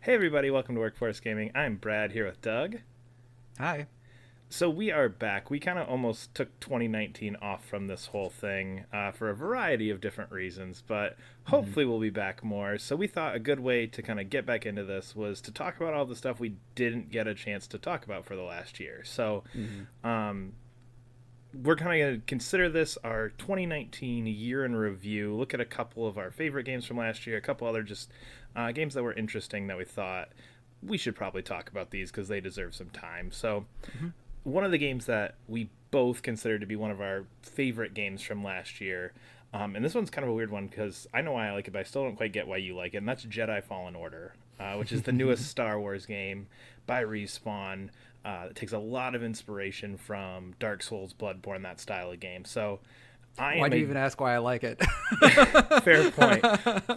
Hey everybody, welcome to Workforce Gaming. I'm Brad here with Doug. Hi. So we are back. We kind of almost took 2019 off from this whole thing for a variety of different reasons, but hmm hopefully we'll be back more. So we thought a good way to kind of get back into this was to talk about all the stuff we didn't get a chance to talk about for the last year. So hmm um, we're kind of going to consider this our 2019 year in review, look at a couple of our favorite games from last year, a couple other just games that were interesting that we thought we should probably talk about these because they deserve some time. So hmm one of the games that we both consider to be one of our favorite games from last year, and this one's kind of a weird one because I know why I like it, but I still don't quite get why you like it, and that's Jedi Fallen Order, which is the newest Star Wars game by Respawn. It takes a lot of inspiration from Dark Souls, Bloodborne, that style of game. So I Why am do you a even ask why I like it? fair point.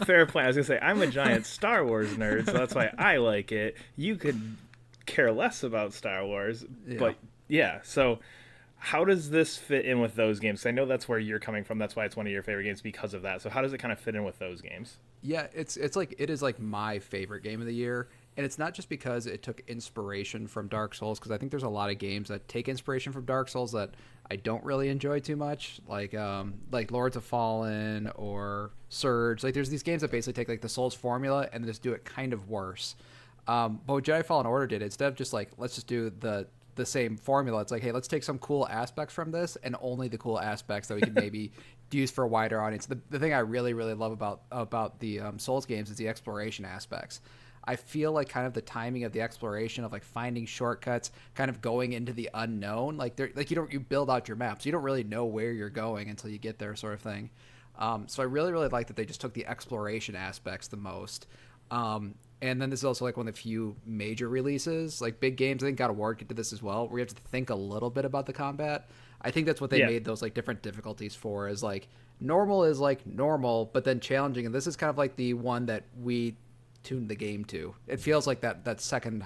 Fair point. I was gonna say I'm a giant Star Wars nerd, so that's why I like it. You could care less about Star Wars, Yeah. but yeah. So how does this fit in with those games? 'Cause I know that's where you're coming from. That's why it's one of your favorite games because of that. So how does it kind of fit in with those games? Yeah, it's like it is like my favorite game of the year. And it's not just because it took inspiration from Dark Souls, because I think there's a lot of games that take inspiration from Dark Souls that I don't really enjoy too much, like Lords of Fallen or Surge. Like there's these games that basically take like the Souls formula and just do it kind of worse. But what Jedi Fallen Order did, instead of just like let's just do the same formula, it's like, hey, let's take some cool aspects from this and only the cool aspects that we can maybe use for a wider audience. The thing I really love about the Souls games is the exploration aspects. I feel like kind of the timing of the exploration of like finding shortcuts, kind of going into the unknown. Like you build out your map, so you don't really know where you're going until you get there, sort of thing. So I really like that they just took the exploration aspects the most. And then this is also like one of the few major releases, like big games. I think God of War did this as well, where you have to think a little bit about the combat. I think that's what they Yeah. made those like different difficulties for. Is like normal is like normal, but then challenging, and this is kind of like the one that we tuned the game to. It feels like that second,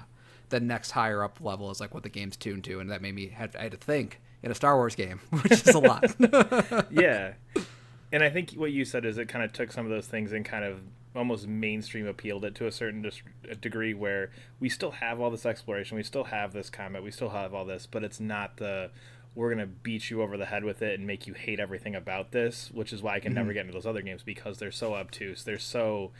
the next higher up level is like what the game's tuned to, and that made me I had to think in a Star Wars game, which is a lot. Yeah. And I think what you said is it kind of took some of those things and kind of almost mainstream appealed it to a certain degree where we still have all this exploration, we still have this combat, we still have all this, but it's not the we're going to beat you over the head with it and make you hate everything about this, which is why I can never get into those other games because they're so obtuse. They're so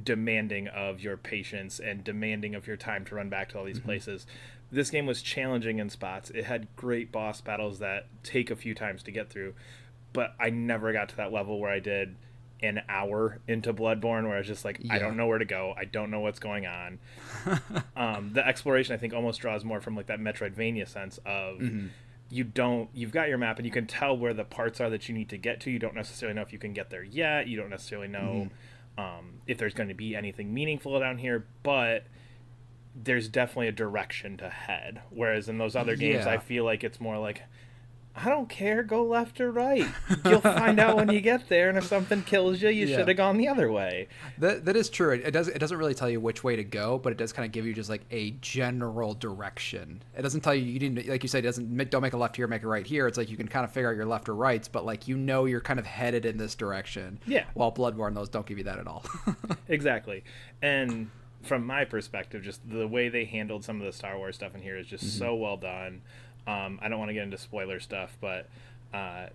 demanding of your patience and demanding of your time to run back to all these places. This game was challenging in spots. It had great boss battles that take a few times to get through, but I never got to that level where I did an hour into Bloodborne where I was just like, I Yeah. don't know where to go. I don't know what's going on. The exploration, I think, almost draws more from like that Metroidvania sense of hmm you've got your map and you can tell where the parts are that you need to get to. You don't necessarily know if you can get there yet. You don't necessarily know hmm if there's going to be anything meaningful down here, but there's definitely a direction to head. Whereas in those other games, I Yeah. feel like it's more like, I don't care, go left or right. You'll find out when you get there, and if something kills you, you should Yeah. have gone the other way. That is true. It doesn't really tell you which way to go, but it does kind of give you just like a general direction. It doesn't tell you, you didn't, like you said, it doesn't don't make a left here, make a right here. It's like you can kind of figure out your left or rights, but like you're kind of headed in this direction. Yeah, While Bloodborne, those don't give you that at all. exactly. And from my perspective, just the way they handled some of the Star Wars stuff in here is just hmm so well done. I don't want to get into spoiler stuff, but uh,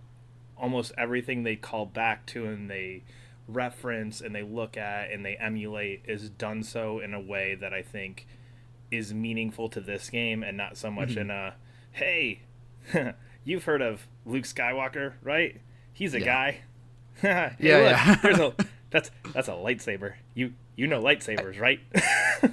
almost everything they call back to and they reference and they look at and they emulate is done so in a way that I think is meaningful to this game and not so much hmm in a hey, you've heard of Luke Skywalker, right? He's a Yeah. guy. Hey, Yeah. look, there's Yeah. a that's a lightsaber. You know lightsabers, right?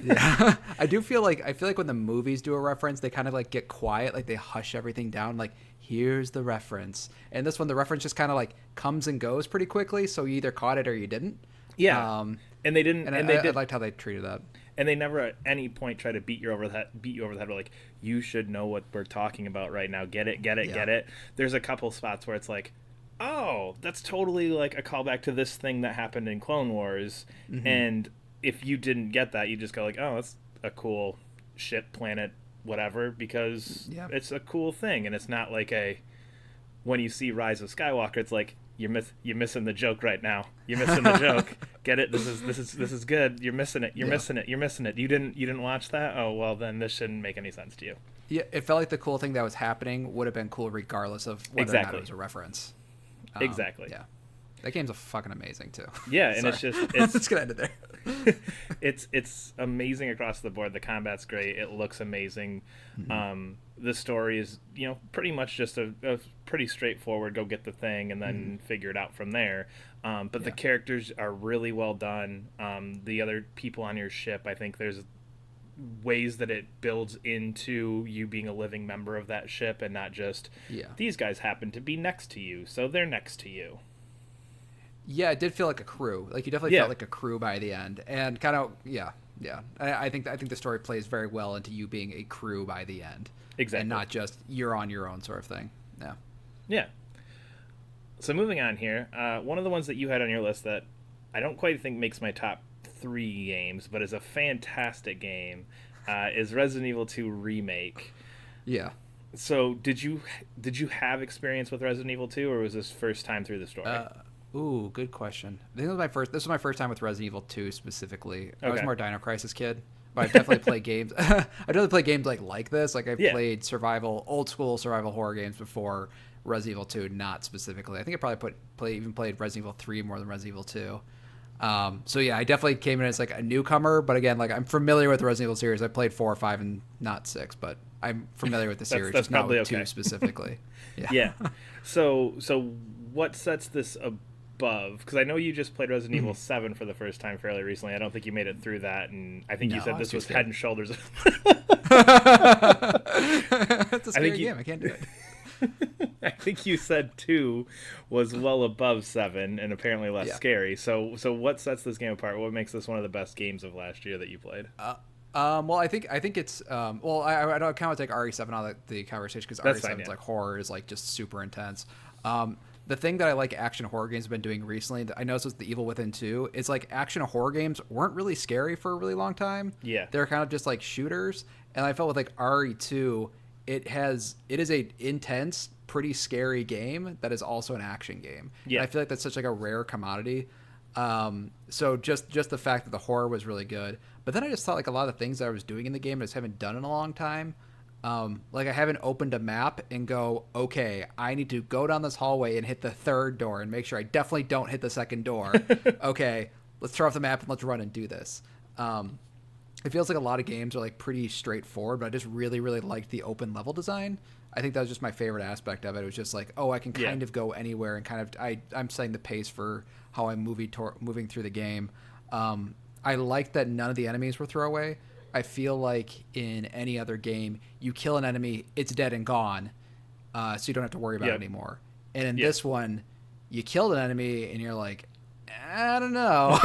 Yeah. I feel like when the movies do a reference, they kind of like get quiet, like they hush everything down, like here's the reference. And this one, the reference just kind of like comes and goes pretty quickly, so you either caught it or you didn't. Yeah, Um, and they didn't, and and they I did, liked how they treated that. and they never at any point try to beat you over the head with like you should know what we're talking about right now. Get it, get it, Yeah. get it. There's a couple spots where it's like, oh, that's totally like a callback to this thing that happened in Clone Wars, hmm and if you didn't get that, you just go like, oh, that's a cool ship planet, whatever, because Yeah. it's a cool thing, and it's not like a when you see Rise of Skywalker, it's like you're missing the joke right now. You're missing the joke. Get it? This is good. You're missing it. You're Yeah. missing it. You're missing it. You didn't watch that? Oh well, then this shouldn't make any sense to you. Yeah, it felt like the cool thing that was happening would have been cool regardless of whether or not Exactly. it was a reference. Exactly. Yeah. That game's fucking amazing too. Yeah, and it's Sorry. just Let's get into there. it's amazing across the board. The combat's great. It looks amazing. The story is, pretty much just a pretty straightforward. Go get the thing and then figure it out from there. But the characters are really well done. The other people on your ship, I think there's ways that it builds into you being a living member of that ship and not just these guys happen to be next to you, so they're next to you. Yeah, it did feel like a crew. Like you definitely felt like a crew by the end, and kind of yeah. I think the story plays very well into you being a crew by the end, Exactly, and not just you're on your own sort of thing. Yeah. Yeah. So moving on here, one of the ones that you had on your list that I don't quite think makes my top 3 games, but is a fantastic game, is Resident Evil 2 Remake. Yeah. So did you have experience with Resident Evil 2, or was this first time through the story? Ooh, good question. I think this was my first time with Resident Evil 2 specifically. I was more Dino Crisis kid, but I definitely played games. I definitely played games like this. Like I played old school survival horror games before Resident Evil 2, not specifically. I think I probably played Resident Evil 3 more than Resident Evil 2. So yeah, I definitely came in as like a newcomer, but again, like I'm familiar with the Resident Evil series. I played 4 or 5 and not 6, but I'm familiar with the series, that's just not with okay. 2 specifically. Yeah. So what sets this above? Because I know you just played Resident Evil 7 for the first time fairly recently. I don't think you made it through that, and I think you said this was head and shoulders. It's a scary game. I can't do it. I think you said 2 was well above 7 and apparently less scary. So what sets this game apart? What makes this one of the best games of last year that you played? Well, I think it's well, I don't kind of take RE7 out of the conversation because RE7's like horror is like just super intense. The thing that I like action horror games have been doing recently, that I noticed was the Evil Within 2, is like action horror games weren't really scary for a really long time. Yeah. They're kind of just like shooters. And I felt with like RE2, it is a intense, pretty scary game that is also an action game. Yeah. And I feel like that's such like a rare commodity. So just the fact that the horror was really good. But then I just thought like a lot of the things that I was doing in the game I just haven't done in a long time. Like I haven't opened a map and go, okay, I need to go down this hallway and hit the 3rd door and make sure I definitely don't hit the 2nd door. Okay, let's turn off the map and let's run and do this. It feels like a lot of games are like pretty straightforward, but I just really, really liked the open level design. I think that was just my favorite aspect of it. It was just like, oh, I can kind of go anywhere and kind of I'm setting the pace for how I'm moving through the game. I like that none of the enemies were throwaway. I feel like in any other game, you kill an enemy, it's dead and gone, so you don't have to worry about it anymore. And in this one, you killed an enemy, and you're like, I don't know.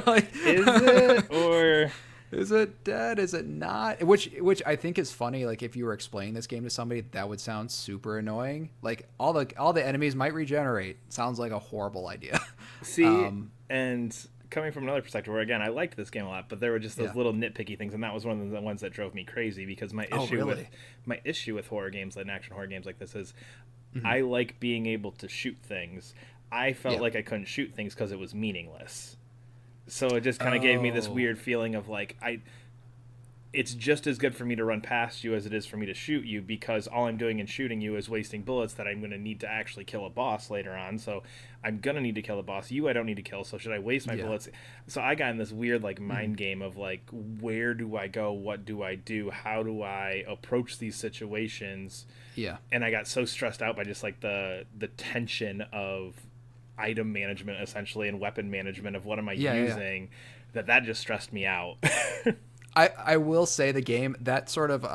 Like, is it or is it dead? Is it not? Which I think is funny. Like if you were explaining this game to somebody, that would sound super annoying. Like all the enemies might regenerate. Sounds like a horrible idea. See, and coming from another perspective, where again I liked this game a lot, but there were just those little nitpicky things, and that was one of the ones that drove me crazy because my issue with horror games and action horror games like this is I like being able to shoot things. I felt like I couldn't shoot things because it was meaningless. So it just kind of gave me this weird feeling of like it's just as good for me to run past you as it is for me to shoot you, because all I'm doing in shooting you is wasting bullets that I'm going to need to actually kill a boss later on. So I'm going to need to kill a boss. You I don't need to kill, so should I waste my bullets? So I got in this weird like mind game of like, where do I go? What do I do? How do I approach these situations? Yeah. And I got so stressed out by just like the tension of item management essentially and weapon management of what am I using that just stressed me out. I will say the game, that sort of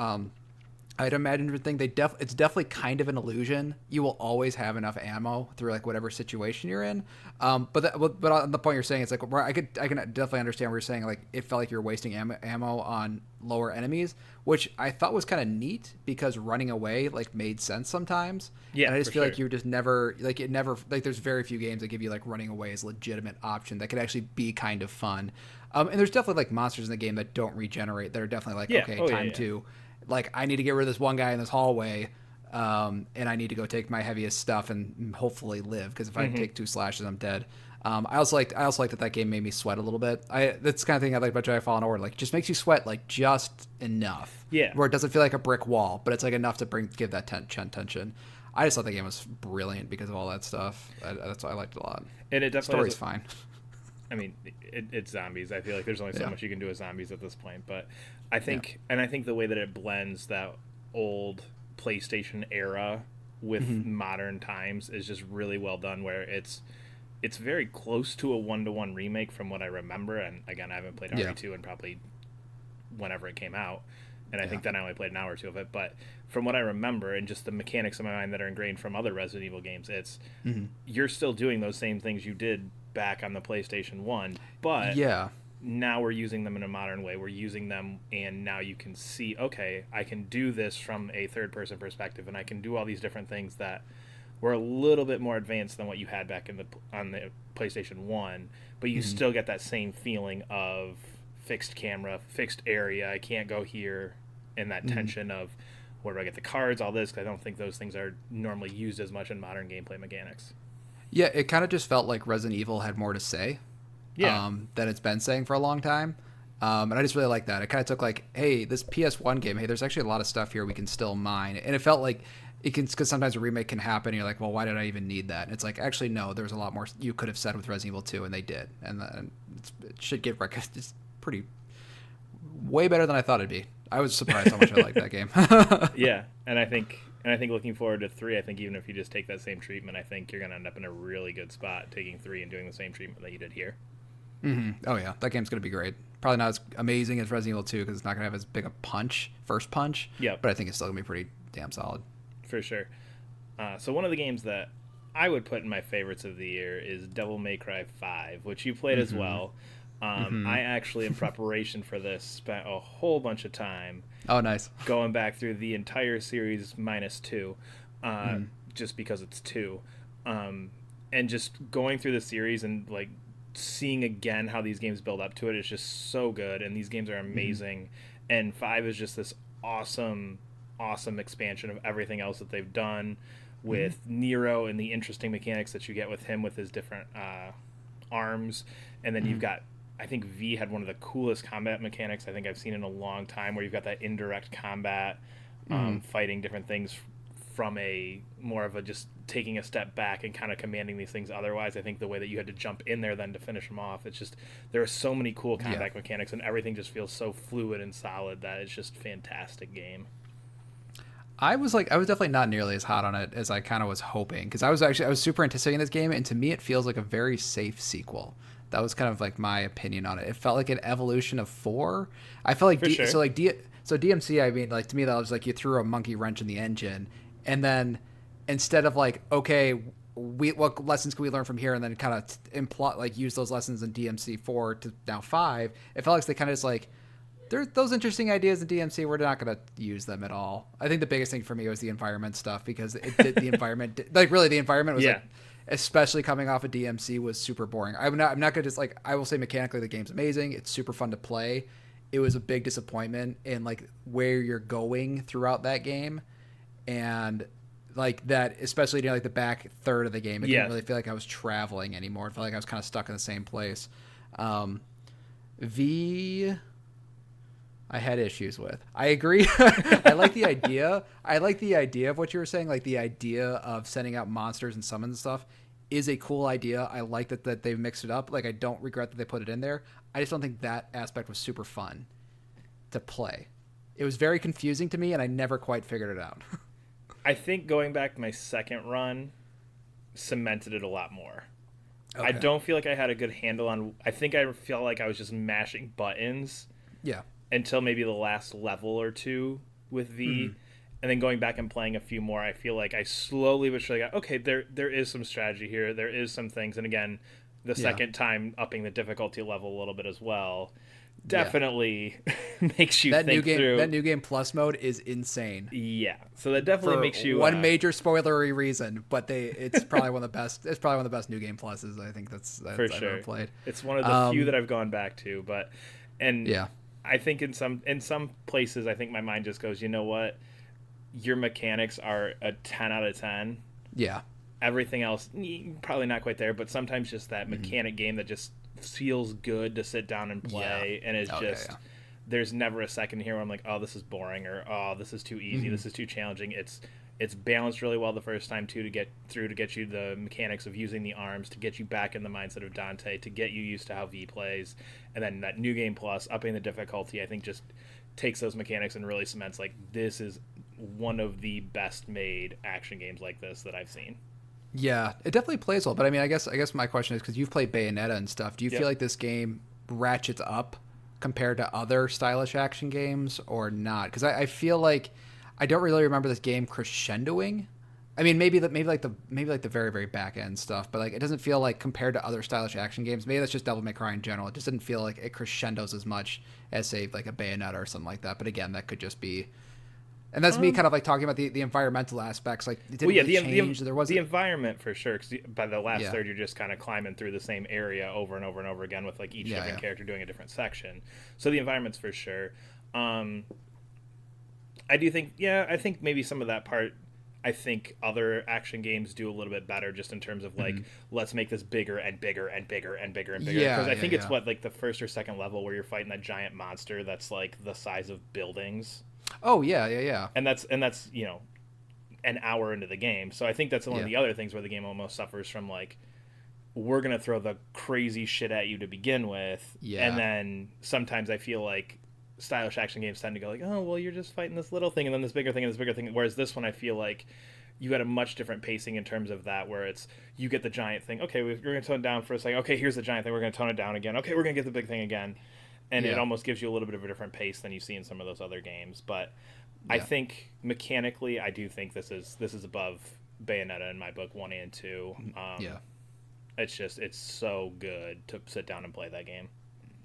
item management thing, it's definitely kind of an illusion. You will always have enough ammo through like whatever situation you're in. But on the point you're saying, it's like I can definitely understand what you're saying. Like it felt like you're wasting ammo on lower enemies, which I thought was kind of neat because running away like made sense sometimes. Yeah, and I just feel like you're just never like there's very few games that give you like running away as a legitimate option that could actually be kind of fun. And there's definitely like monsters in the game that don't regenerate that are definitely like time to like I need to get rid of this one guy in this hallway, and I need to go take my heaviest stuff and hopefully live, because if I take 2 slashes I'm dead. I also liked that game made me sweat a little bit. That's the kind of thing I like about Jedi Fallen Order. Like, just makes you sweat like just enough, Yeah. where it doesn't feel like a brick wall, but it's like enough to give that tension. I just thought the game was brilliant because of all that stuff. That's why I liked it a lot. And it definitely Story's fine. I mean, it's zombies. I feel like there's only so much you can do with zombies at this point. But I think the way that it blends that old PlayStation era with modern times is just really well done. Where it's very close to a 1-to-1 remake from what I remember. And again, I haven't played RE2 and probably whenever it came out. And I think then I only played an hour or two of it. But from what I remember and just the mechanics in my mind that are ingrained from other Resident Evil games, it's you're still doing those same things you did back on the PlayStation 1. But now we're using them in a modern way. We're using them, and now you can see, okay, I can do this from a third-person perspective, and I can do all these different things that were a little bit more advanced than what you had back on the PlayStation 1. But you still get that same feeling of fixed camera, fixed area. I can't go here, and that tension of where do I get the cards, all this, because I don't think those things are normally used as much in modern gameplay mechanics. Yeah, it kind of just felt like Resident Evil had more to say than it's been saying for a long time. And I just really like that. It kind of took like, hey, this PS1 game, hey, there's actually a lot of stuff here we can still mine. And it felt like it can, because sometimes a remake can happen and you're like, well, why did I even need that? And it's like, actually, no, there's a lot more you could have said with Resident Evil 2, and they did. And it should get recognized. It's pretty, way better than I thought it'd be. I was surprised how much I liked that game. Yeah, and I think looking forward to 3, I think even if you just take that same treatment, I think you're going to end up in a really good spot taking 3 and doing the same treatment that you did here. Oh, yeah. That game's going to be great. Probably not as amazing as Resident Evil 2 because it's not going to have as big a first punch. Yeah. But I think it's still going to be pretty damn solid. For sure. So one of the games that I would put in my favorites of the year is Devil May Cry 5, which you played as well. I actually, in preparation for this, spent a whole bunch of time going back through the entire series minus 2, just because it's 2, and just going through the series and like seeing again how these games build up to it is just so good, and these games are amazing. And 5 is just this awesome expansion of everything else that they've done with Nero and the interesting mechanics that you get with him with his different arms, and then you've got, I think V had one of the coolest combat mechanics I think I've seen in a long time, where you've got that indirect combat, fighting different things from a more of a just taking a step back and kind of commanding these things. Otherwise, I think the way that you had to jump in there then to finish them off, it's just, there are so many cool combat mechanics, and everything just feels so fluid and solid that it's just a fantastic game. I was definitely not nearly as hot on it as I kind of was hoping, because I was super anticipating this game, and to me it feels like a very safe sequel. That was kind of like my opinion on it. It felt like an evolution of 4. I felt like DMC. I mean, like, to me that was like you threw a monkey wrench in the engine, and then instead of like, okay, what lessons can we learn from here, and then kind of use those lessons in DMC 4 to now 5. It felt like they kind of just like, there's those interesting ideas in DMC. We're not going to use them at all. I think the biggest thing for me was the environment stuff, because the environment, like really the environment was like, especially coming off of DMC, was super boring. I'm not going to just like, I will say mechanically the game's amazing. It's super fun to play. It was a big disappointment in like where you're going throughout that game. And like that, especially like the back third of the game, it didn't really feel like I was traveling anymore. It felt like I was kind of stuck in the same place. V, I had issues with. I agree. I like the idea. I like the idea of what you were saying. Like the idea of sending out monsters and summons and stuff is a cool idea. I like that they've mixed it up. Like, I don't regret that they put it in there. I just don't think that aspect was super fun to play. It was very confusing to me, and I never quite figured it out. I think going back to my second run cemented it a lot more. Okay. I don't feel like I had a good handle on... I think I felt like I was just mashing buttons. Yeah. Until maybe the last level or two with V, and then going back and playing a few more, I feel like I slowly but surely got, okay, there is some strategy here, there is some things, and again, the second time upping the difficulty level a little bit as well definitely makes you think through. That new game plus mode is insane. Yeah, so that definitely makes you one major spoilery reason, but it's probably one of the best. It's probably one of the best new game pluses I think I've ever played. It's one of the few that I've gone back to, but I think in some places, I think my mind just goes, you know what? Your mechanics are a 10 out of 10. Yeah. Everything else, probably not quite there, but sometimes just that mechanic game that just feels good to sit down and play, and it's just there's never a second here where I'm like, oh, this is boring, or oh, this is too easy, this is too challenging. It's balanced really well the first time too, to get you the mechanics of using the arms, to get you back in the mindset of Dante, to get you used to how V plays, and then that New Game Plus upping the difficulty, I think just takes those mechanics and really cements like this is one of the best made action games like this that I've seen. Yeah, it definitely plays well. But I mean, I guess my question is, because you've played Bayonetta and stuff, do you feel like this game ratchets up compared to other stylish action games or not? Because I feel like I don't really remember this game crescendoing. I mean, maybe like the very, very back end stuff, but like it doesn't feel like, compared to other stylish action games, maybe that's just Devil May Cry in general, it just didn't feel like it crescendos as much as, say, like a Bayonetta or something like that. But again, that could just be. And that's me kind of like talking about the environmental aspects. Like, it didn't really change. There was the environment for sure. Because by the last third, you're just kind of climbing through the same area over and over and over again with like each different character doing a different section. So the environment's for sure. I do think, I think maybe some of that part, I think other action games do a little bit better, just in terms of like, let's make this bigger and bigger and bigger and bigger and bigger. Because I think it's what, like the first or second level where you're fighting that giant monster that's like the size of buildings. Oh yeah. And that's an hour into the game. So I think that's one of the other things where the game almost suffers from like, we're gonna throw the crazy shit at you to begin with, and then sometimes I feel like stylish action games tend to go like, oh well, you're just fighting this little thing and then this bigger thing and this bigger thing. Whereas this one, I feel like you had a much different pacing in terms of that, where it's you get the giant thing. Okay, we're gonna tone it down for a second. Okay, here's the giant thing. We're gonna tone it down again. Okay, we're gonna get the big thing again. And it almost gives you a little bit of a different pace than you see in some of those other games. But I think mechanically, I do think this is above Bayonetta in my book, 1 and 2. It's so good to sit down and play that game.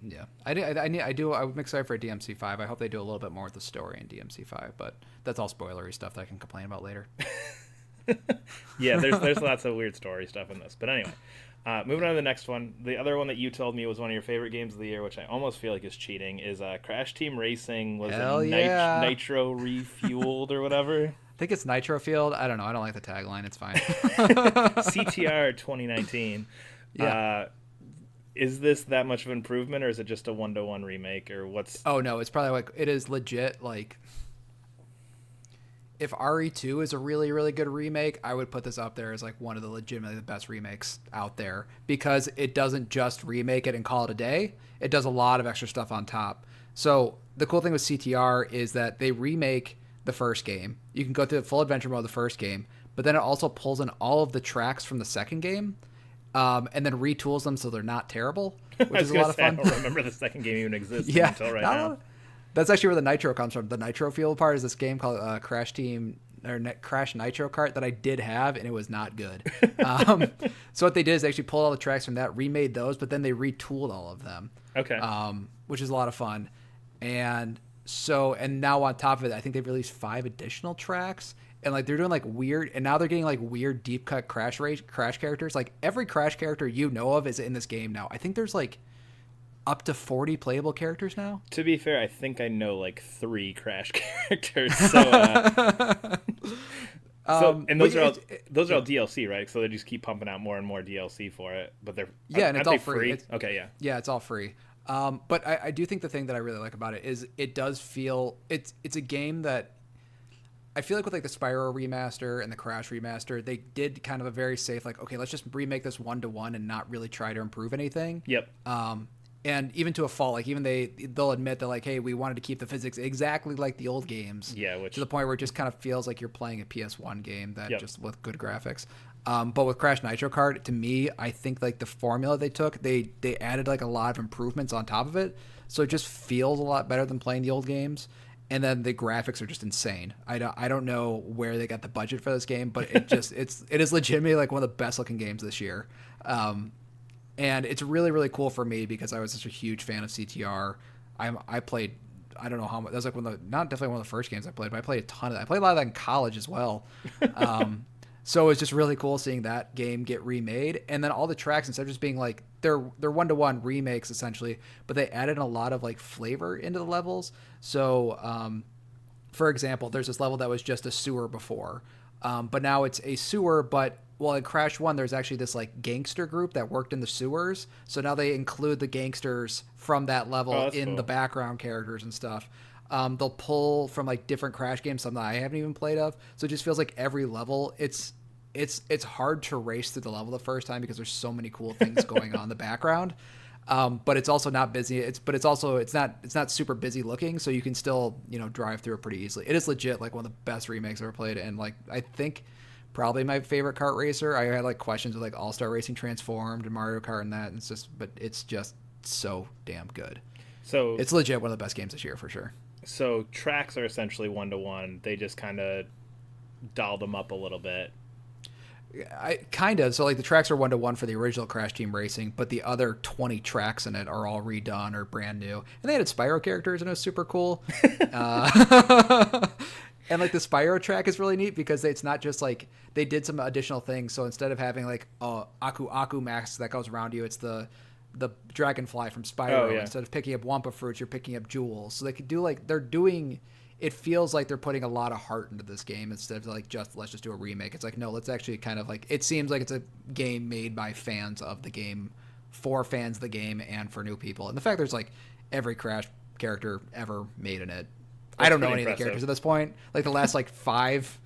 Yeah, I'm excited for DMC5. I hope they do a little bit more with the story in DMC5, but that's all spoilery stuff that I can complain about later. There's lots of weird story stuff in this. But anyway. Moving on to the next one. The other one that you told me was one of your favorite games of the year, which I almost feel like is cheating, is Crash Team Racing. Was Nitro Refueled or whatever? I think it's Nitro Field. I don't know. I don't like the tagline. It's fine. CTR 2019. Yeah. Is this that much of an improvement, or is it just a 1-to-1 remake, or what's? Oh no, it's probably like, it is legit like. If RE2 is a really, really good remake, I would put this up there as like one of the legitimately the best remakes out there, because it doesn't just remake it and call it a day. It does a lot of extra stuff on top. So the cool thing with CTR is that they remake the first game. You can go through the full adventure mode of the first game, but then it also pulls in all of the tracks from the second game, and then retools them so they're not terrible, which is a lot of fun. I don't remember the second game even existed until right now. That's actually where the Nitro comes from. The Nitro Field part is this game called Crash Nitro Kart that I did have, and it was not good. So what they did is they actually pulled all the tracks from that, remade those, but then they retooled all of them. Okay. Which is a lot of fun. And now on top of it, I think they've released 5 additional tracks, and like they're doing like weird, and now they're getting like weird deep cut Crash characters. Like every Crash character you know of is in this game now. I think there's like up to 40 playable characters now. To be fair, I think I know like 3 Crash characters. So, and those are all DLC, right? So they just keep pumping out more and more DLC for it. But and it's all free. Okay, yeah, it's all free. But I do think the thing that I really like about it is it does feel it's a game that I feel like with like the Spyro remaster and the Crash remaster, they did kind of a very safe like, okay, let's just remake this 1-to-1 and not really try to improve anything. Yep. And even to a fault, like even they'll admit that like, hey, we wanted to keep the physics exactly like the old games. Yeah, to the point where it just kind of feels like you're playing a PS1 game that just with good graphics. But with Crash Nitro Kart, to me, I think like the formula they took, they added like a lot of improvements on top of it, so it just feels a lot better than playing the old games. And then the graphics are just insane. I don't know where they got the budget for this game, but it is legitimately like one of the best looking games this year. And it's really, really cool for me because I was such a huge fan of CTR. I played, I don't know how much, that was like not definitely one of the first games I played, but I played a ton of that. I played a lot of that in college as well. So it's just really cool seeing that game get remade. And then all the tracks, instead of just being like, they're 1-to-1 remakes essentially, but they added a lot of like flavor into the levels. So, for example, there's this level that was just a sewer before. But now it's a sewer, but Well, in Crash 1, there's actually this like gangster group that worked in the sewers. So now they include the gangsters from that level that's in cool. the background characters and stuff. They'll pull from like different Crash games, some that I haven't even played of. So it just feels like every level, it's hard to race through the level the first time because there's so many cool things going on in the background. But it's also not busy. It's not super busy looking, so you can still drive through it pretty easily. It is legit like one of the best remakes I've ever played, and like I think probably my favorite kart racer. I had like questions with like All Star Racing Transformed and Mario Kart and that, and it's just so damn good. So It's legit one of the best games this year for sure. so tracks are essentially 1-to-1. They just kind of dolled them up a little bit. I kind of so like the tracks are 1-to-1 for the original Crash Team Racing, but the other 20 tracks in it are all redone or brand new, and they added Spyro characters and it was super cool. And like the Spyro track is really neat because it's not just like they did some additional things. So instead of having like Aku Aku mask that goes around you, it's the dragonfly from Spyro. Oh, yeah. Instead of picking up Wampa fruits, you're picking up jewels. So they could do like they're doing. It feels like they're putting a lot of heart into this game instead of like let's just do a remake. It's like no, let's actually kind of like it seems like it's a game made by fans of the game, for fans of the game, and for new people. And the fact there's like every Crash character ever made in it. I don't know any of the characters at this point. Like the last like 5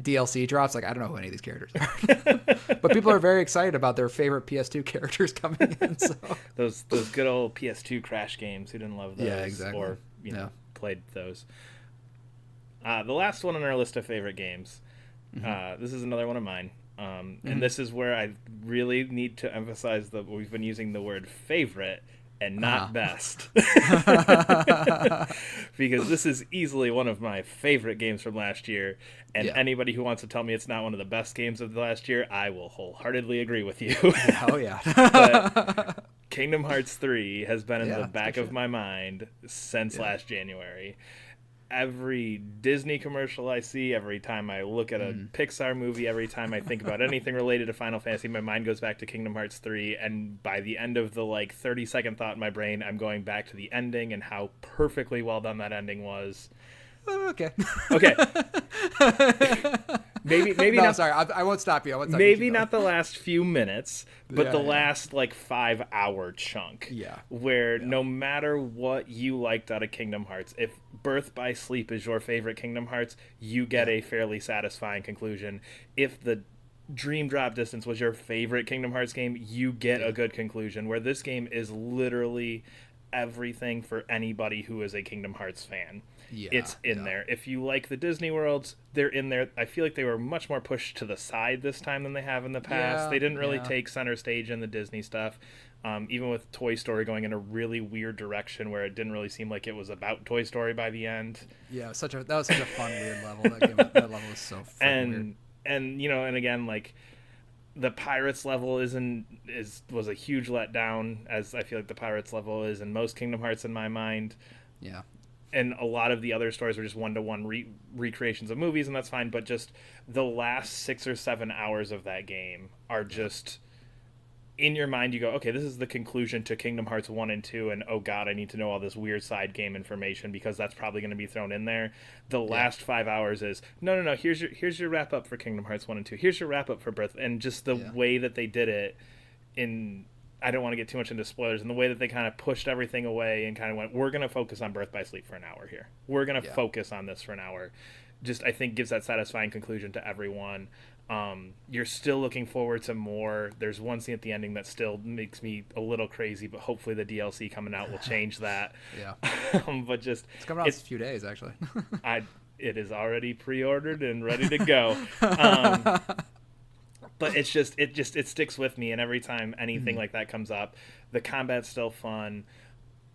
DLC drops, like I don't know who any of these characters are. But people are very excited about their favorite PS2 characters coming in. So Those good old PS2 Crash games. Who didn't love those? Yeah, exactly. Or played those. The last one on our list of favorite games. This is another one of mine. And this is where I really need to emphasize that we've been using the word favorite and not best. Because this is easily one of my favorite games from last year. And anybody who wants to tell me it's not one of the best games of the last year, I will wholeheartedly agree with you. oh yeah. But Kingdom Hearts 3 has been in the back of my mind since last January. Every Disney commercial I see, every time I look at a Pixar movie, every time I think about anything related to Final Fantasy, my mind goes back to Kingdom Hearts 3, and by the end of the 30-second thought in my brain, I'm going back to the ending and how perfectly well done that ending was. Okay. Maybe no, not. Sorry, I won't stop you. Maybe not the last few minutes, but the Yeah. last 5-hour chunk. Yeah. Where no matter what you liked out of Kingdom Hearts, if Birth by Sleep is your favorite Kingdom Hearts, you get a fairly satisfying conclusion. If the Dream Drop Distance was your favorite Kingdom Hearts game, you get a good conclusion. Where this game is literally everything for anybody who is a Kingdom Hearts fan. Yeah, It's in there. If you like the Disney worlds, they're in there. I feel like they were much more pushed to the side this time than they have in the past. Yeah, They didn't really yeah. take center stage in the Disney stuff. Even with Toy Story going in a really weird direction where it didn't really seem like it was about Toy Story by the end. Yeah, that was such a fun, weird level. That level was so fun. Weird. And and again, the Pirates level was a huge letdown, as I feel like the Pirates level is in most Kingdom Hearts in my mind. Yeah. And a lot of the other stories were just 1-to-1 recreations of movies, and that's fine. But just the last 6 or 7 hours of that game are just in your mind. You go, okay, this is the conclusion to Kingdom Hearts 1 and 2, and oh god, I need to know all this weird side game information because that's probably going to be thrown in there. The last 5 hours is no. Here's your wrap up for Kingdom Hearts 1 and 2. Here's your wrap up for Birth, and just the way that they did it in. I don't want to get too much into spoilers, and the way that they kind of pushed everything away and kind of went, we're going to focus on Birth by Sleep for an hour here. We're going to focus on this for an hour. Just, I think, gives that satisfying conclusion to everyone. You're still looking forward to more. There's one scene at the ending that still makes me a little crazy, but hopefully the DLC coming out will change that. Yeah. But just... It's coming out in a few days, actually. It is already pre-ordered and ready to go. But it sticks with me, and every time anything like that comes up, the combat's still fun.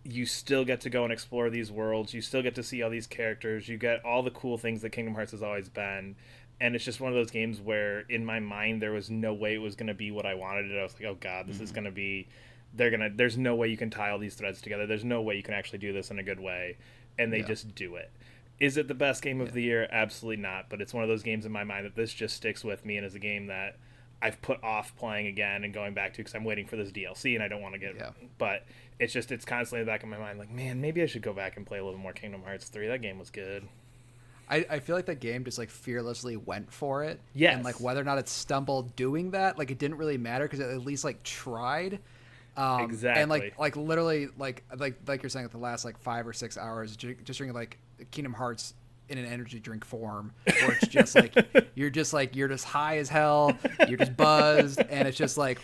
You still get to go and explore these worlds. You still get to see all these characters. You get all the cool things that Kingdom Hearts has always been. And it's just one of those games where, in my mind, there was no way it was going to be what I wanted it. I was like, oh god, this is going to be... There's no way you can tie all these threads together. There's no way you can actually do this in a good way. And they just do it. Is it the best game of the year? Absolutely not. But it's one of those games in my mind that this just sticks with me and is a game that I've put off playing again and going back to because I'm waiting for this DLC and I don't want to get... But it's constantly in the back of my mind like, man, maybe I should go back and play a little more Kingdom Hearts 3. That game was good. I feel like that game just like fearlessly went for it. Yes. And like whether or not it stumbled doing that, like it didn't really matter because it at least like tried. Exactly. And like literally like you're saying, at the last like 5 or 6 hours, just drinking like Kingdom Hearts in an energy drink form, where it's just like you're just high as hell, you're just buzzed, and it's just like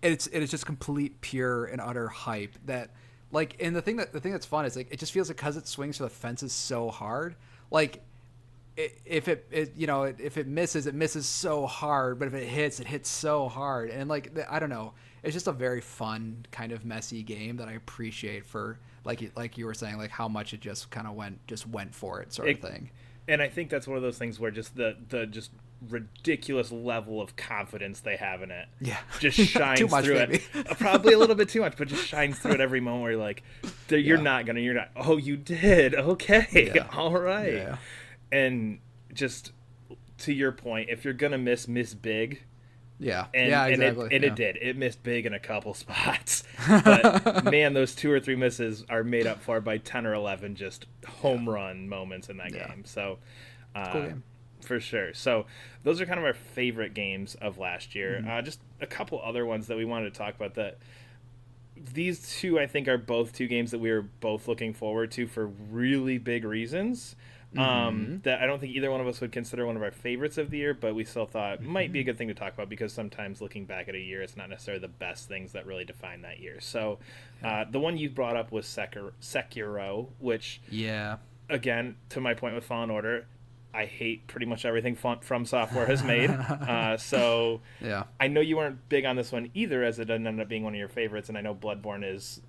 it is just complete pure and utter hype that like. And the thing that's fun is like it just feels like because it swings for the fences so hard, like if it misses, it misses so hard, but if it hits so hard. And like I don't know, it's just a very fun kind of messy game that I appreciate for like you were saying, like how much it just kind of went for it sort of thing. And I think that's one of those things where just the just ridiculous level of confidence they have in it, just shines Too much, through maybe. it. Probably a little bit too much, but just shines through it every moment where you're like, you're not. Oh, you did. Okay, all right. Yeah. And just to your point, if you're gonna miss big. Yeah. And Exactly. It did. It missed big in a couple spots. But man, those 2 or 3 misses are made up for by 10 or 11 just home run moments in that game. So cool game. for sure. So those are kind of our favorite games of last year. Just a couple other ones that we wanted to talk about. That these two, I think, are both 2 games that we were both looking forward to for really big reasons. That I don't think either one of us would consider one of our favorites of the year, but we still thought might be a good thing to talk about, because sometimes looking back at a year, it's not necessarily the best things that really define that year. So the one you brought up was Sekiro, which, again, to my point with Fallen Order, I hate pretty much everything From Software has made. So I know you weren't big on this one either, as it didn't end up being one of your favorites, and I know Bloodborne is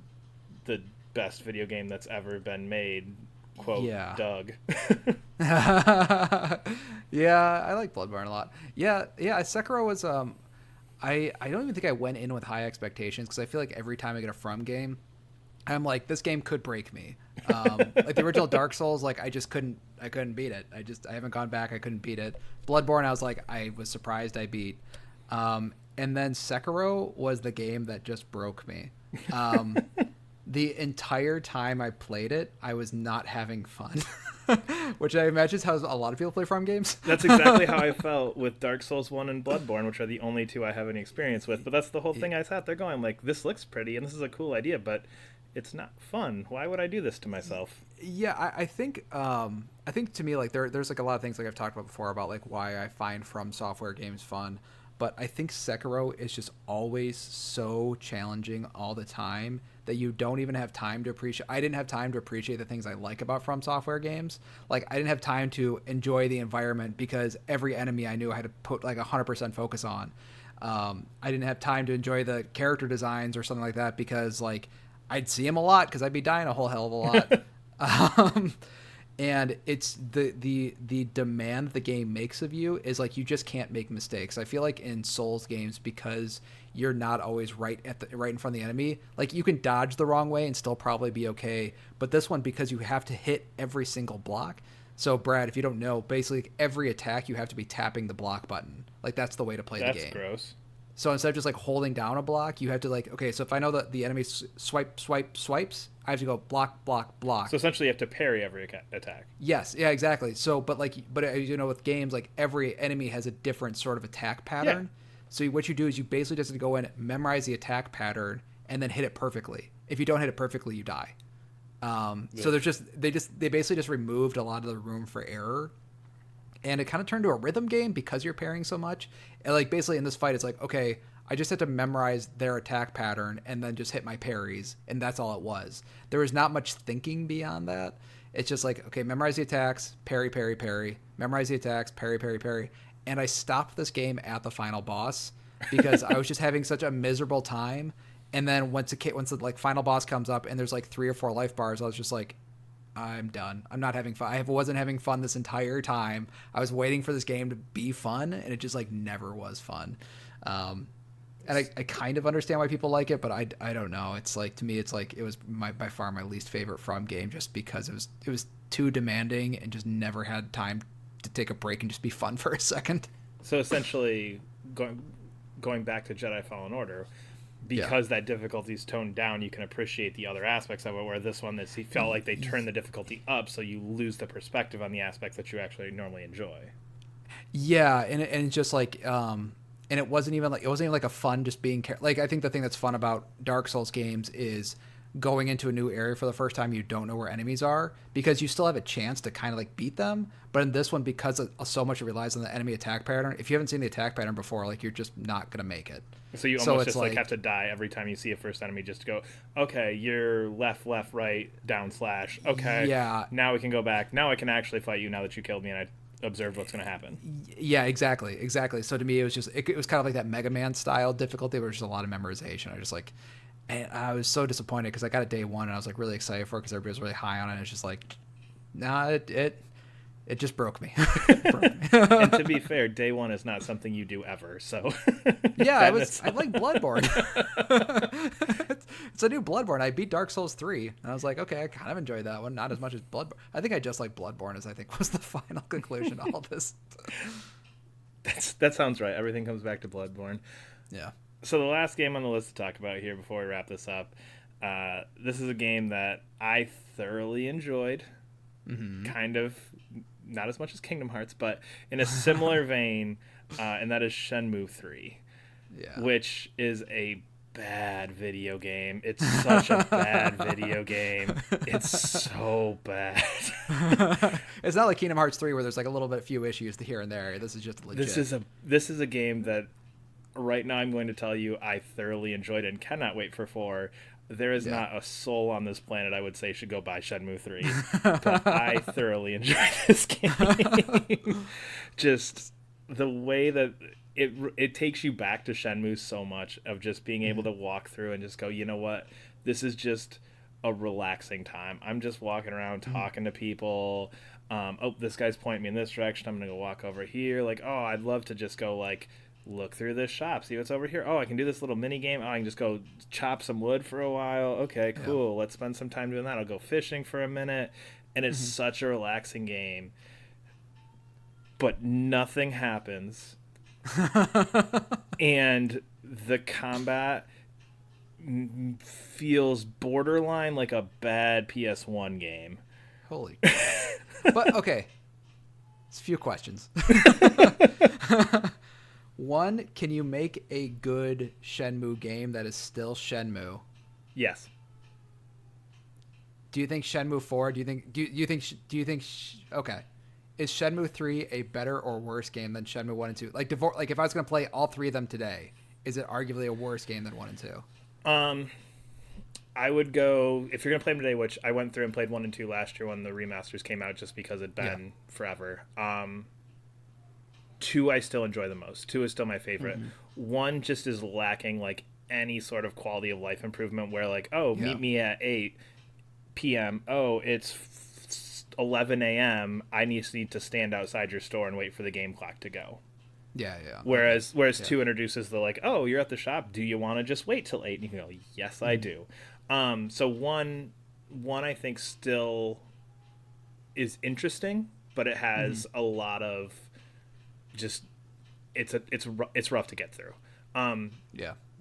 the best video game that's ever been made. Quote, Doug. Yeah, I like Bloodborne a lot. Yeah, Sekiro was I don't even think I went in with high expectations, because I feel like every time I get a From game, I'm like, this game could break me. Like the original Dark Souls, like I couldn't beat it. I haven't gone back, I couldn't beat it. Bloodborne, I was surprised I beat. And then Sekiro was the game that just broke me. The entire time I played it, I was not having fun, which I imagine is how a lot of people play From games. That's exactly how I felt with Dark Souls 1 and Bloodborne, which are the only 2 I have any experience with. But that's the whole thing I sat there going, like, this looks pretty and this is a cool idea, but it's not fun. Why would I do this to myself? Yeah, I think to me, like there's like a lot of things like I've talked about before about like why I find From Software games fun. But I think Sekiro is just always so challenging all the time that you don't even have time to appreciate. I didn't have time to appreciate the things I like about From Software games. Like, I didn't have time to enjoy the environment because every enemy I knew I had to put like 100% focus on. I didn't have time to enjoy the character designs or something like that because like I'd see them a lot because I'd be dying a whole hell of a lot. And it's the demand the game makes of you is like you just can't make mistakes. I feel like in Souls games, because you're not always right in front of the enemy, like you can dodge the wrong way and still probably be okay. But this one, because you have to hit every single block. So Brad, if you don't know, basically every attack you have to be tapping the block button. Like that's the way to play the game. That's gross. So instead of just like holding down a block, you have to like, okay, so if I know that the enemy swipes, I have to go block, block, block. So essentially you have to parry every attack. Yes, yeah, exactly. So, but you know, with games, like every enemy has a different sort of attack pattern. Yeah. So what you do is you basically just go in, memorize the attack pattern, and then hit it perfectly. If you don't hit it perfectly, you die. So they basically just removed a lot of the room for error. And it kind of turned to a rhythm game because you're parrying so much. And like basically in this fight, it's like, okay, I just had to memorize their attack pattern and then just hit my parries. And that's all it was. There was not much thinking beyond that. It's just like, okay, memorize the attacks, parry, parry, parry. Memorize the attacks, parry, parry, parry. And I stopped this game at the final boss because I was just having such a miserable time. And then once the like final boss comes up and there's like 3 or 4 life bars, I was just like, I'm done. I'm not having fun. I wasn't having fun this entire time. I was waiting for this game to be fun, and it just like never was fun. And I kind of understand why people like it, but I don't know. It's like, to me, it's like it was by far my least favorite From game, just because it was too demanding and just never had time to take a break and just be fun for a second. So essentially, going back to Jedi Fallen Order, because that difficulty's toned down, you can appreciate the other aspects of it, where this one, he felt like they turned the difficulty up, so you lose the perspective on the aspects that you actually normally enjoy. Yeah, and just like and it wasn't even like a fun just being like, I think the thing that's fun about Dark Souls games is going into a new area for the first time, you don't know where enemies are, because you still have a chance to kind of like beat them. But in this one, because so much it relies on the enemy attack pattern, if you haven't seen the attack pattern before, like, you're just not gonna make it. So you almost just like have to die every time you see a first enemy, just to go, okay, you're left, right, down, slash. Okay, yeah. Now we can go back. Now I can actually fight you now that you killed me and I observed what's going to happen. Yeah, exactly. So to me, it was just it was kind of like that Mega Man style difficulty, where there's just a lot of memorization. And I was so disappointed because I got it day one and I was like really excited for it because everybody was really high on it. And it's just like, nah, it just broke me. And to be fair, day one is not something you do ever. So yeah, I like Bloodborne. It's a new Bloodborne. I beat Dark Souls 3 and I was like, okay, I kind of enjoyed that one, not as much as Bloodborne. I think I just like Bloodborne, as I think was the final conclusion to all this. That sounds right. Everything comes back to Bloodborne. Yeah. So the last game on the list to talk about here before we wrap this up, this is a game that I thoroughly enjoyed. Kind of, not as much as Kingdom Hearts, but in a similar vein, and that is Shenmue 3, which is a bad video game. It's such a bad video game. It's so bad. It's not like Kingdom Hearts 3 where there's like a little bit few issues here and there. This is just legit. This is a game that right now I'm going to tell you I thoroughly enjoyed and cannot wait for 4. There is not a soul on this planet I would say should go buy Shenmue 3. But I thoroughly enjoyed this game. Just the way that it takes you back to Shenmue so much, of just being able to walk through and just go, you know what? This is just a relaxing time. I'm just walking around talking to people. Oh, this guy's pointing me in this direction. I'm going to go walk over here. Like, oh, I'd love to just go like look through this shop, see what's over here. Oh, I can do this little mini game. Oh, I can just go chop some wood for a while. Okay, cool. Let's spend some time doing that. I'll go fishing for a minute. And it's such a relaxing game. But nothing happens. And the combat feels borderline like a bad PS1 game. Holy But okay, it's a few questions. One, can you make a good Shenmue game that is still Shenmue? Yes. Do you think Shenmue 4? Do you think? Okay, is Shenmue 3 a better or worse game than Shenmue 1 and 2? Like if I was going to play all three of them today, is it arguably a worse game than 1 and 2? I would go, if you're going to play them today, which I went through and played 1 and 2 last year when the remasters came out, just because it'd been forever. 2 I still enjoy the most. 2 is still my favorite. 1 just is lacking like any sort of quality of life improvement, where like, oh, meet me at 8 p.m. Oh, it's 11 a.m. I need to stand outside your store and wait for the game clock to go. Yeah. Whereas 2 introduces the like, oh, you're at the shop. Do you want to just wait till 8? And you can go, yes, I do. So one I think still is interesting, but it has a lot of just it's rough to get through.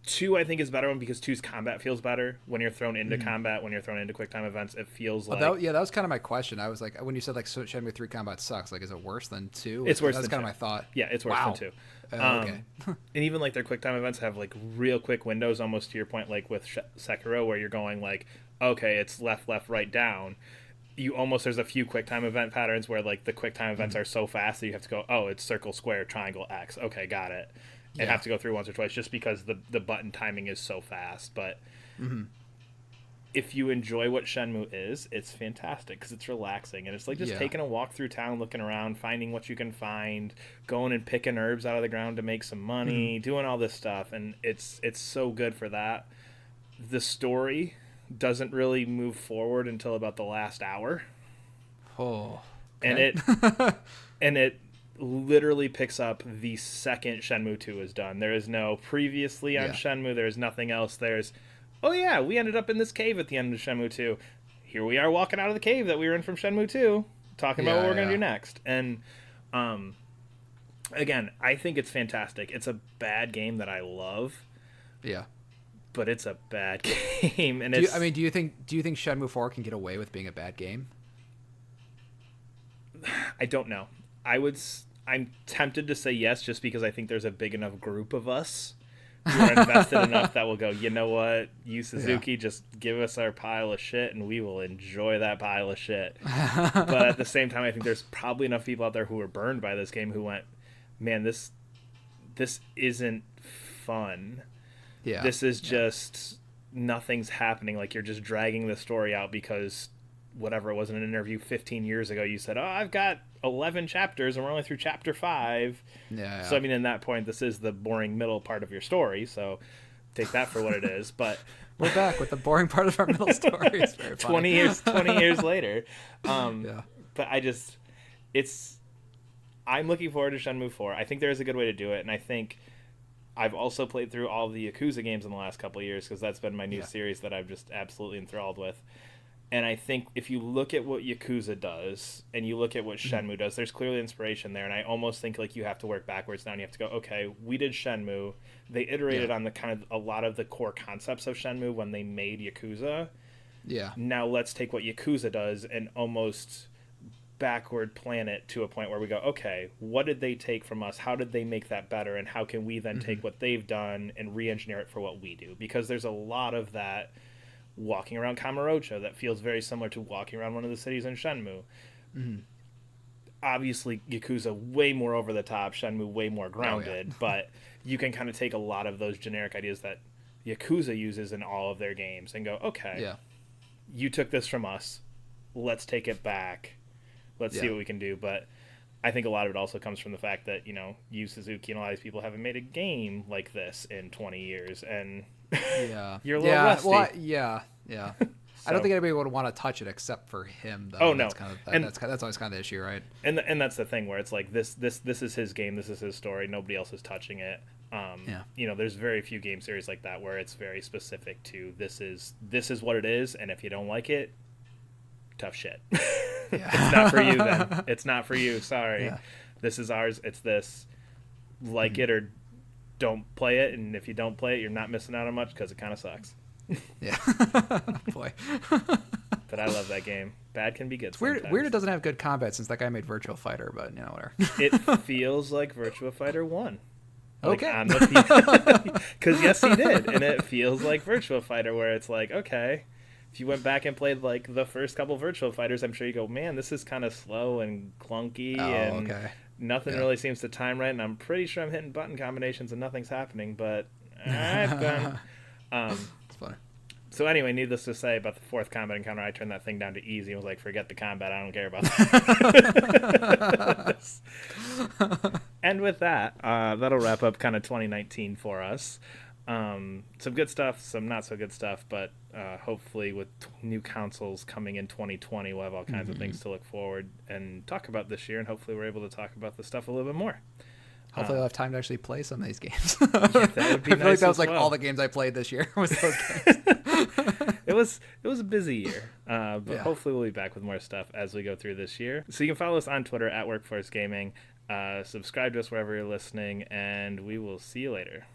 2 I think is a better one because 2's combat feels better when you're thrown into combat, when you're thrown into quick time events. It feels like that was kind of my question. I was like, when you said like Shenmue 3 combat sucks, like is it worse than 2? It's worse. That's kind of my thought. Yeah, it's worse than 2. Okay. And even like their quick time events have like real quick windows, almost to your point, like with Sekiro, where you're going like, okay, it's left, right, down. There's a few quick time event patterns where like the quick time events are so fast that you have to go, oh, it's circle, square, triangle, X. Okay, got it. And have to go through once or twice just because the button timing is so fast. But if you enjoy what Shenmue is, it's fantastic because it's relaxing. And it's like just taking a walk through town, looking around, finding what you can find, going and picking herbs out of the ground to make some money, doing all this stuff. And it's so good for that. The story doesn't really move forward until about the last hour. Oh. Okay. And it literally picks up the second Shenmue 2 is done. There is no previously on Shenmue. There's nothing else. There's, oh yeah, we ended up in this cave at the end of Shenmue 2. Here we are walking out of the cave that we were in from Shenmue 2, talking about what we're going to do next. And again, I think it's fantastic. It's a bad game that I love. Yeah. but it's a bad game, and do you think Shenmue 4 can get away with being a bad game? I don't know. I'm tempted to say yes, just because I think there's a big enough group of us who are invested enough that will go, you know what, Yu Suzuki, just give us our pile of shit and we will enjoy that pile of shit. But at the same time, I think there's probably enough people out there who were burned by this game who went, man, this isn't fun. Yeah. This is just nothing's happening. Like, you're just dragging the story out because whatever it was in an interview 15 years ago, you said, oh, I've got 11 chapters and we're only through chapter 5. Yeah. So I mean, in that point, this is the boring middle part of your story, so take that for what it is. But we're back with the boring part of our middle story. It's very funny. 20 years later. But I'm looking forward to Shenmue 4. I think there is a good way to do it, and I think I've also played through all the Yakuza games in the last couple of years, because that's been my new series that I'm just absolutely enthralled with. And I think if you look at what Yakuza does and you look at what Shenmue does, there's clearly inspiration there. And I almost think like you have to work backwards now, and you have to go, okay, we did Shenmue. They iterated on the kind of a lot of the core concepts of Shenmue when they made Yakuza. Yeah. Now let's take what Yakuza does and almost backward plan it to a point where we go, okay, what did they take from us? How did they make that better? And how can we then take what they've done and re-engineer it for what we do? Because there's a lot of that walking around Kamurocho that feels very similar to walking around one of the cities in Shenmue. Obviously, Yakuza way more over the top, Shenmue way more grounded, but you can kind of take a lot of those generic ideas that Yakuza uses in all of their games and go, okay, you took this from us, let's take it back, let's see what we can do. But I think a lot of it also comes from the fact that, you know, Yu Suzuki and a lot of these people haven't made a game like this in 20 years, and you're a little rusty. Well, I don't think anybody would want to touch it except for him, though. Oh, no. That's always kind of the issue, right? And that's the thing where it's like, this is his game, this is his story, nobody else is touching it. You know, there's very few game series like that where it's very specific to this is what it is, and if you don't like it, tough shit. It's not for you then. It's not for you, sorry. This is ours, it's this. Like it or don't play it, and if you don't play it, you're not missing out on much, because it kind of sucks. Boy. But I love that game. Bad can be good. It's weird it doesn't have good combat, since that guy made Virtua Fighter, but you know, whatever. It feels like Virtua Fighter 1. Like, okay. Because yes, he did, and it feels like Virtua Fighter, where it's like, okay, if you went back and played like the first couple Virtua Fighters, I'm sure you go, man, this is kind of slow and clunky, and nothing really seems to time right, and I'm pretty sure I'm hitting button combinations and nothing's happening, but alright then. It's funny. So anyway, needless to say, about the fourth combat encounter, I turned that thing down to easy and was like, forget the combat, I don't care about that. And with that, that'll wrap up kind of 2019 for us. Some good stuff, some not so good stuff, but hopefully with new consoles coming in 2020, we'll have all kinds of things to look forward and talk about this year, and hopefully we're able to talk about this stuff a little bit more. Hopefully I'll have time to actually play some of these games. That would be I feel nice like that was as like well. all the games I played this year was those games. It was a busy year, but hopefully we'll be back with more stuff as we go through this year. So you can follow us on Twitter at Workforce Gaming, subscribe to us wherever you're listening, and we will see you later.